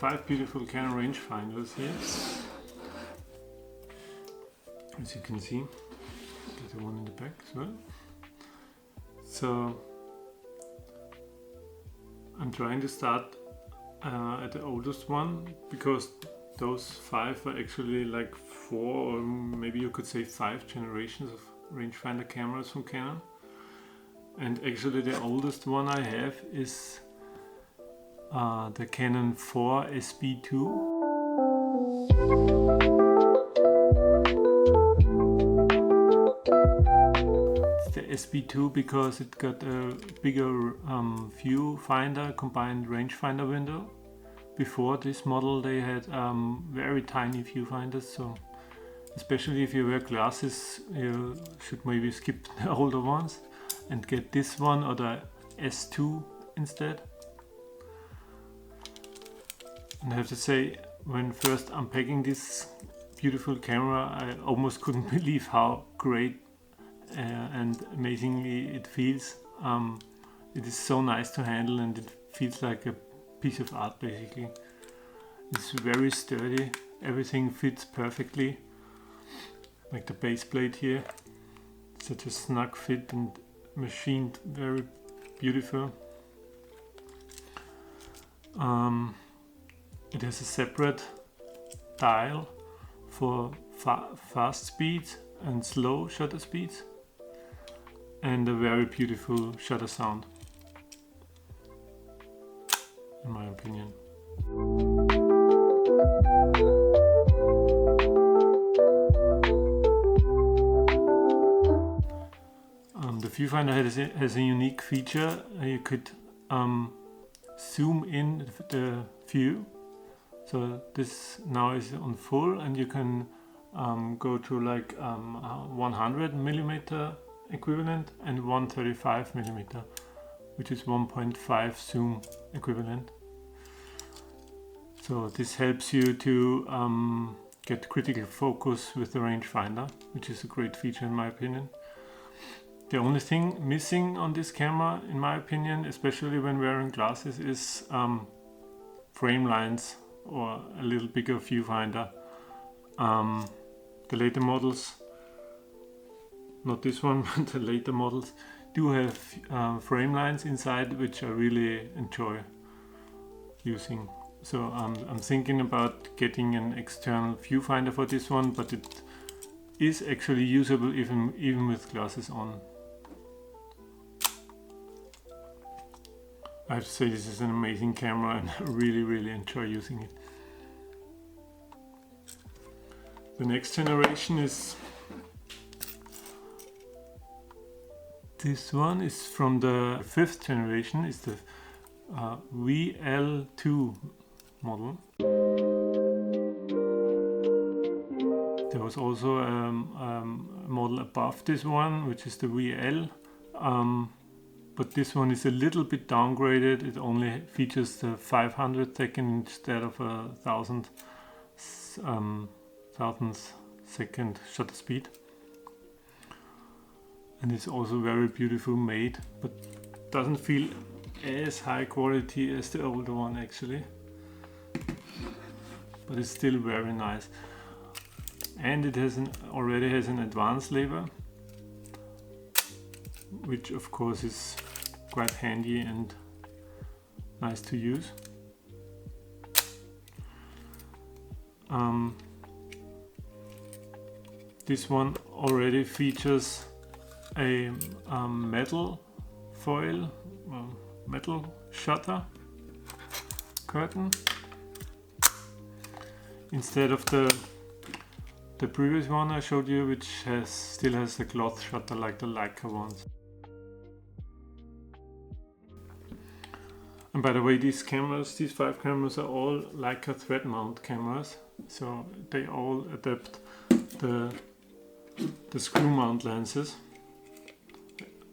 5 beautiful Canon rangefinders here, as you can see. There's one in the back as well. So I'm trying to start at the oldest one, because those 5 are actually like 4, or maybe you could say 5 generations of rangefinder cameras from Canon. And actually the oldest one I have is the Canon IV Sb2. It's the Sb2 because it got a bigger viewfinder, combined rangefinder window. Before this model they had very tiny viewfinders, so especially if you wear glasses you should maybe skip the older ones and get this one or the S2 instead. And I have to say, when first unpacking this beautiful camera, I almost couldn't believe how great and amazingly it feels. It is so nice to handle and it feels like a piece of art basically. It's very sturdy, everything fits perfectly. Like the base plate here, such a snug fit and machined very beautiful. It has a separate dial for fast speeds and slow shutter speeds, and a very beautiful shutter sound, in my opinion. The viewfinder has a unique feature. You could zoom in the view. So this now is on full, and you can go to like 100mm equivalent and 135mm, which is 1.5 zoom equivalent. So this helps you to get critical focus with the rangefinder, which is a great feature in my opinion. The only thing missing on this camera, in my opinion, especially when wearing glasses, is frame lines or a little bigger viewfinder. The later models, not this one, but the later models do have frame lines inside, which I really enjoy using. So I'm thinking about getting an external viewfinder for this one, but it is actually usable even with glasses on. I have to say, this is an amazing camera and I really enjoy using it. The next generation is this one, is from the 5th generation, is the VL2 model. There was also a model above this one, which is the VL. But this one is a little bit downgraded. It only features the 500th instead of a 1000th second shutter speed. And it's also very beautiful made, but doesn't feel as high quality as the older one actually. But it's still very nice. And it already has an advanced lever, which of course is quite handy and nice to use. This one already features a metal foil, metal shutter curtain, instead of the previous one I showed you, which still has a cloth shutter like the Leica ones. And by the way, these 5 cameras are all Leica thread mount cameras, so they all adapt the screw mount lenses,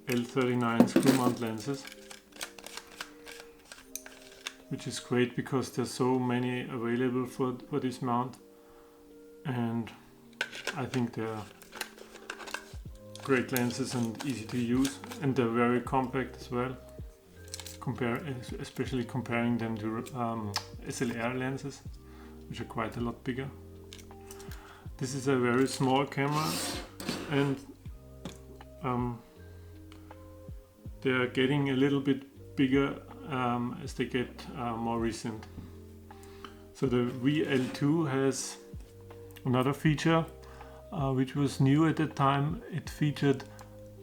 L39 screw mount lenses, which is great because there's so many available for this mount, and I think they're great lenses and easy to use, and they're very compact as well, especially comparing them to SLR lenses, which are quite a lot bigger. This is a very small camera, and they are getting a little bit bigger as they get more recent. So the VL2 has another feature which was new at the time. It featured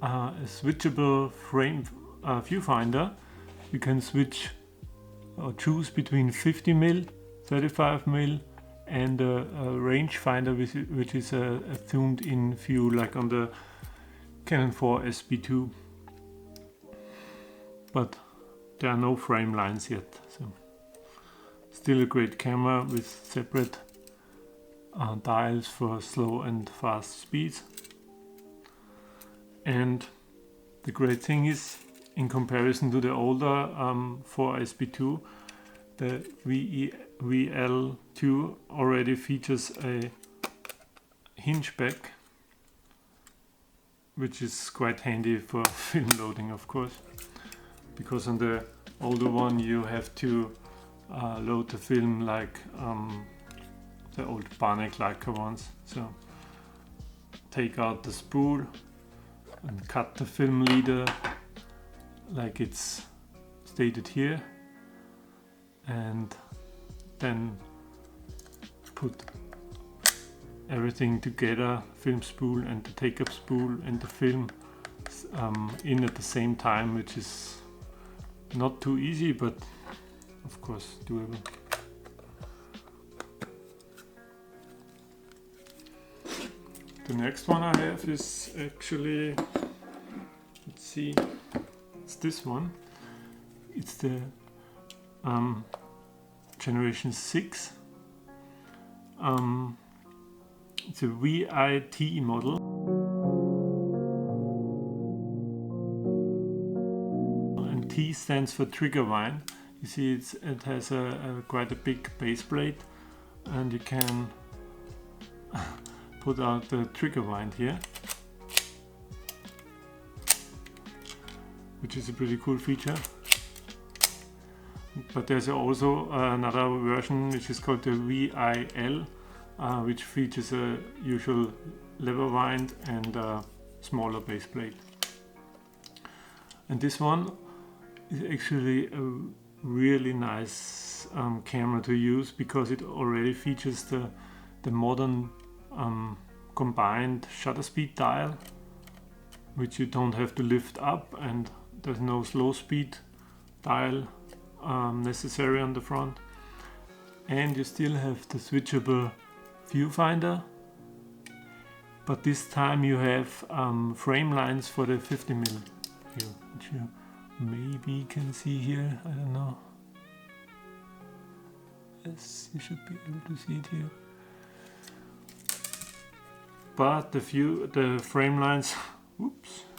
a switchable frame viewfinder. You can switch or choose between 50mm, 35mm and a rangefinder which is a zoomed-in view like on the Canon IV Sb2. But there are no frame lines yet, so still a great camera with separate dials for slow and fast speeds. And the great thing is, in comparison to the older 4 Sb2, the VL2 already features a hinge back, which is quite handy for film loading, of course, because on the older one you have to load the film like the old Leica ones. So take out the spool and cut the film leader like it's stated here, and then put everything together, film spool and the take-up spool and the film in at the same time, which is not too easy, but of course doable. The next one I have is actually, let's see, it's this one. It's the Generation 6. It's a VI-T model. And T stands for trigger wind. You see it has quite a big base plate, and you can put out the trigger wind here, which is a pretty cool feature. But there's also another version which is called the VIL, which features a usual lever wind and a smaller base plate. And this one is actually a really nice camera to use, because it already features the modern combined shutter speed dial, which you don't have to lift up, and there's no slow speed dial necessary on the front, and you still have the switchable viewfinder, but this time you have frame lines for the 50mm view, which you maybe can see here. I don't know. Yes, you should be able to see it here. But the frame lines,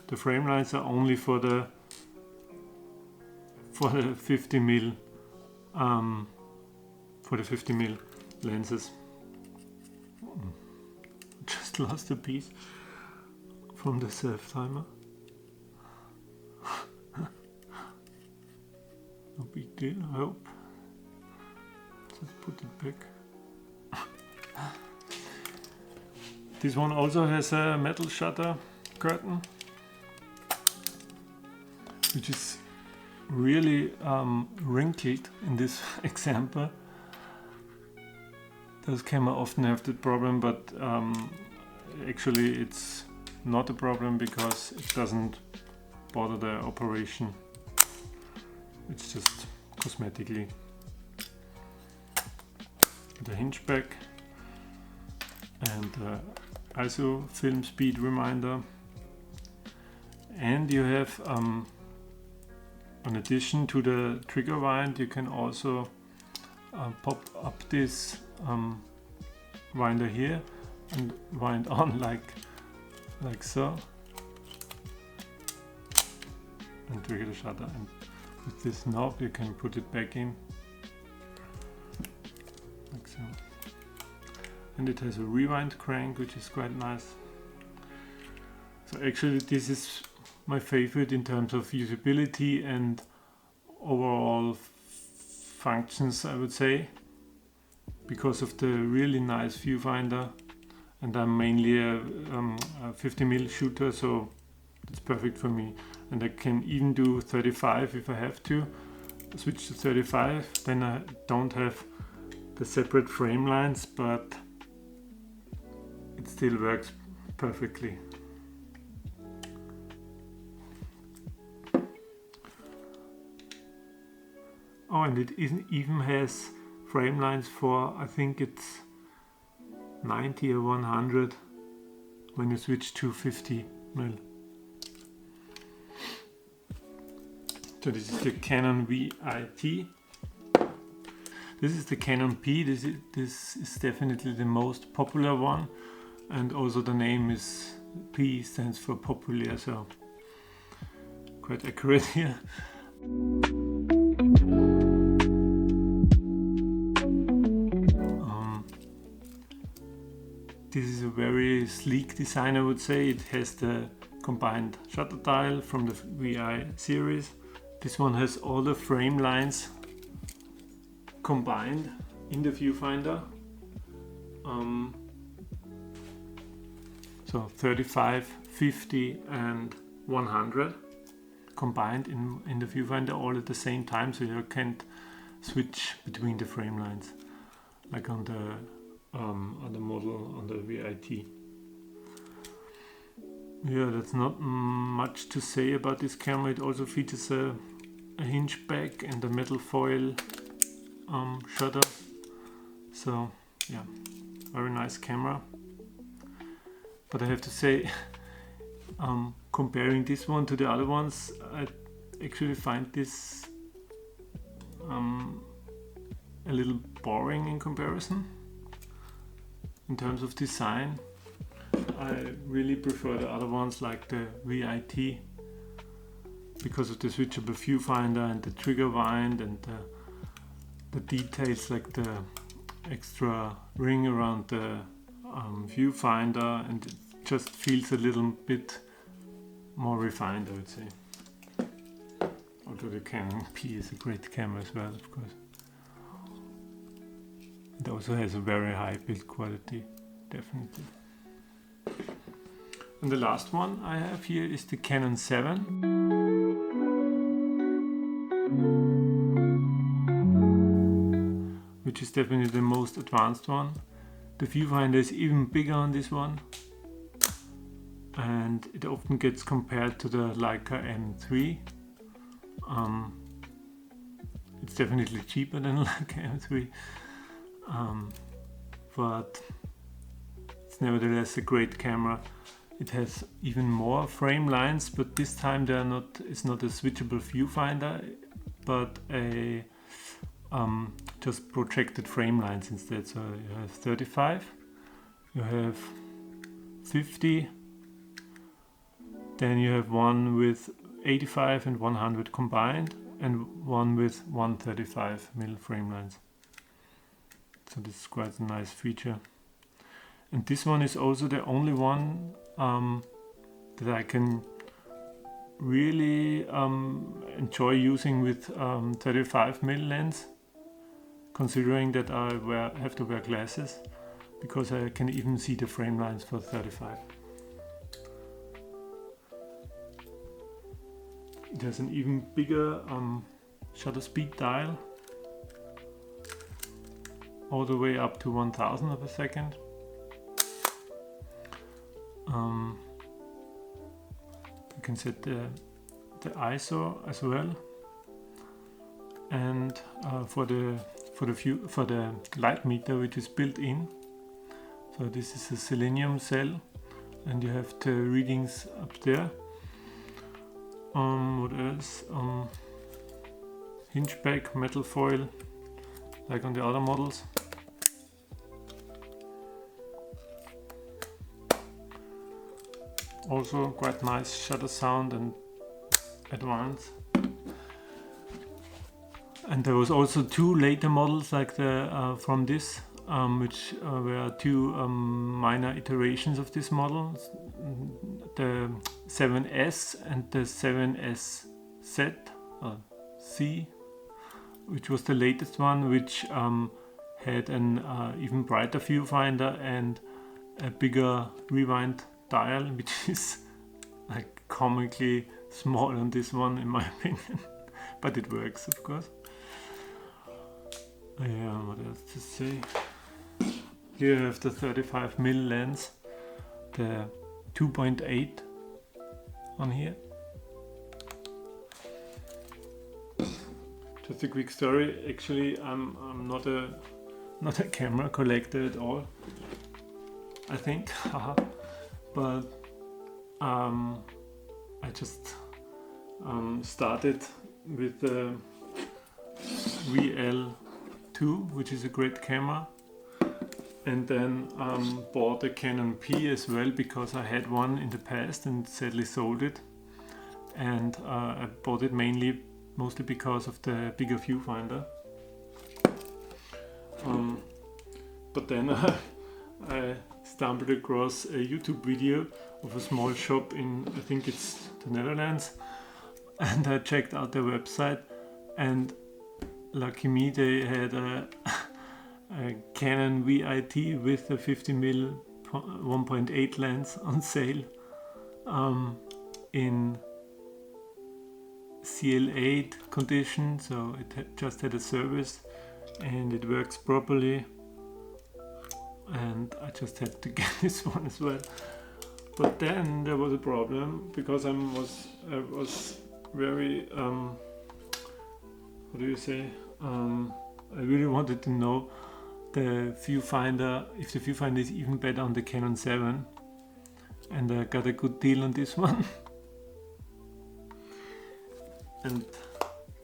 the frame lines are only for the 50mm lenses. Just lost a piece from the self timer. No big deal, I hope. Just put it back. This one also has a metal shutter curtain, which is really wrinkled in this example. Those cameras often have that problem, but actually it's not a problem because it doesn't bother the operation. It's just cosmetically. The hinge back and ISO film speed reminder, and you have in addition to the trigger wind, you can also pop up this winder here and wind on like so, and trigger the shutter, and with this knob you can put it back in like so. And it has a rewind crank, which is quite nice. So actually this is my favorite in terms of usability and overall functions, I would say, because of the really nice viewfinder, and I'm mainly a 50mm shooter, so it's perfect for me. And I can even do 35 if I have to. Switch to 35, then I don't have the separate frame lines, but it still works perfectly. Oh, and it even has frame lines for, I think it's 90 or 100 when you switch to 50mm. So this is the Canon VI-T. This is the Canon P. This is definitely the most popular one, and also the name is P stands for popular, so quite accurate here. This is a very sleek design, I would say. It has the combined shutter dial from the VI series. This one has all the frame lines combined in the viewfinder. So 35, 50 and 100 combined in the viewfinder all at the same time, so you can't switch between the frame lines like on the model on the VI-T. Yeah, that's not much to say about this camera. It also features a hinge back and a metal foil shutter. So yeah, very nice camera. But I have to say, comparing this one to the other ones, I actually find this a little boring in comparison. In terms of design, I really prefer the other ones like the VI-T because of the switchable viewfinder and the trigger wind and the details like the extra ring around the viewfinder, and it just feels a little bit more refined, I would say. Although the Canon P is a great camera as well, of course. It also has a very high build quality, definitely. And the last one I have here is the Canon 7. Which is definitely the most advanced one. The viewfinder is even bigger on this one. And it often gets compared to the Leica M3. It's definitely cheaper than Leica M3. But it's nevertheless a great camera. It has even more frame lines, but this time it's not a switchable viewfinder, but a just projected frame lines instead. So you have 35, you have 50, then you have one with 85 and 100 combined, and one with 135mm frame lines. So this is quite a nice feature. And this one is also the only one that I can really enjoy using with 35mm lens, considering that I have to wear glasses, because I can even see the frame lines for 35. It has an even bigger shutter speed dial, all the way up to 1000 of a second. You can set the ISO as well, and for the light meter, which is built in. So this is a selenium cell, and you have the readings up there. What else? Hinge back, metal foil, like on the other models. Also quite nice shutter sound and advanced. And there was also two later models like the from this, which were two minor iterations of this model, the 7S and the 7SZ, C, which was the latest one, which had an even brighter viewfinder and a bigger rewind dial, which is like comically small on this one in my opinion, but it works of course. Yeah, what else to say? Here you have the 35mm lens, the 2.8 on here. Just a quick story. Actually, I'm not a camera collector at all, I think, but I just started with the VL2, which is a great camera, and then bought a Canon P as well, because I had one in the past and sadly sold it, and I bought it mostly because of the bigger viewfinder. But then I stumbled across a YouTube video of a small shop in, I think it's the Netherlands, and I checked out their website, and lucky me, they had a Canon VI-T with a 50mm 1.8 lens on sale in CL8 condition, so it just had a service and it works properly, and I just had to get this one as well. But then there was a problem, because I was very what do you say, I really wanted to know the viewfinder, if the viewfinder is even better on the Canon 7, and I got a good deal on this one. And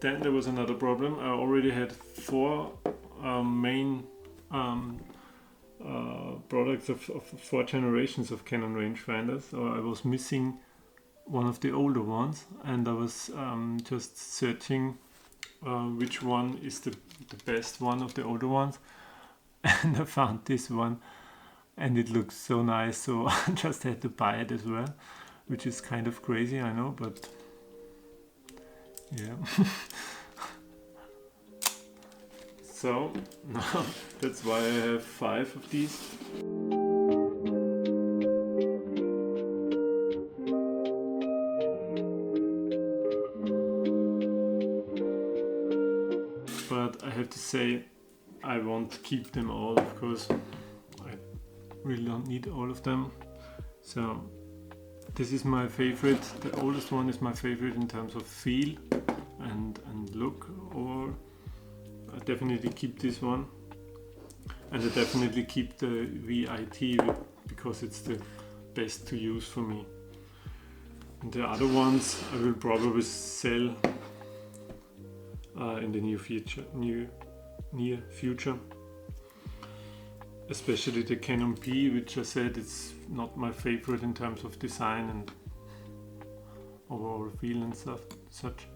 then there was another problem. I already had 4 main products of 4 generations of Canon rangefinders, so I was missing one of the older ones, and I was just searching which one is the best one of the older ones, and I found this one, and it looks so nice, so I just had to buy it as well, which is kind of crazy, I know, but yeah. So now that's why I have 5 of these. But I have to say, I won't keep them all, of course. I really don't need all of them. So this is my favorite. The oldest one is my favorite in terms of feel and look. Or I definitely keep this one, and I definitely keep the VI-T because it's the best to use for me. And the other ones I will probably sell in the near future. Especially the Canon P, which I said it's not my favorite in terms of design and overall feel and such.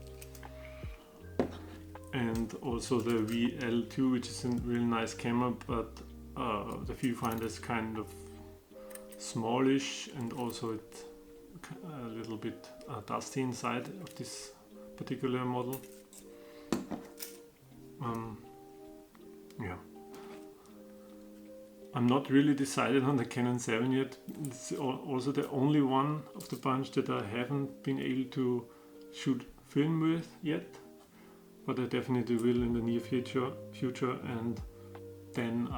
And also the VL2, which is a really nice camera, but the viewfinder is kind of smallish, and also it's a little bit dusty inside of this particular model. Yeah. I'm not really decided on the Canon 7 yet. It's also the only one of the bunch that I haven't been able to shoot film with yet, but I definitely will in the near future, and then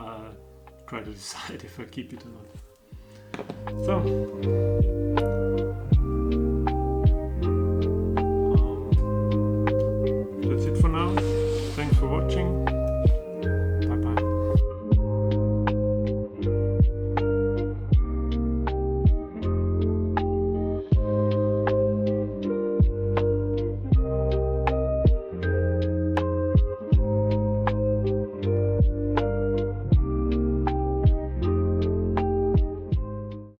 try to decide if I keep it or not. So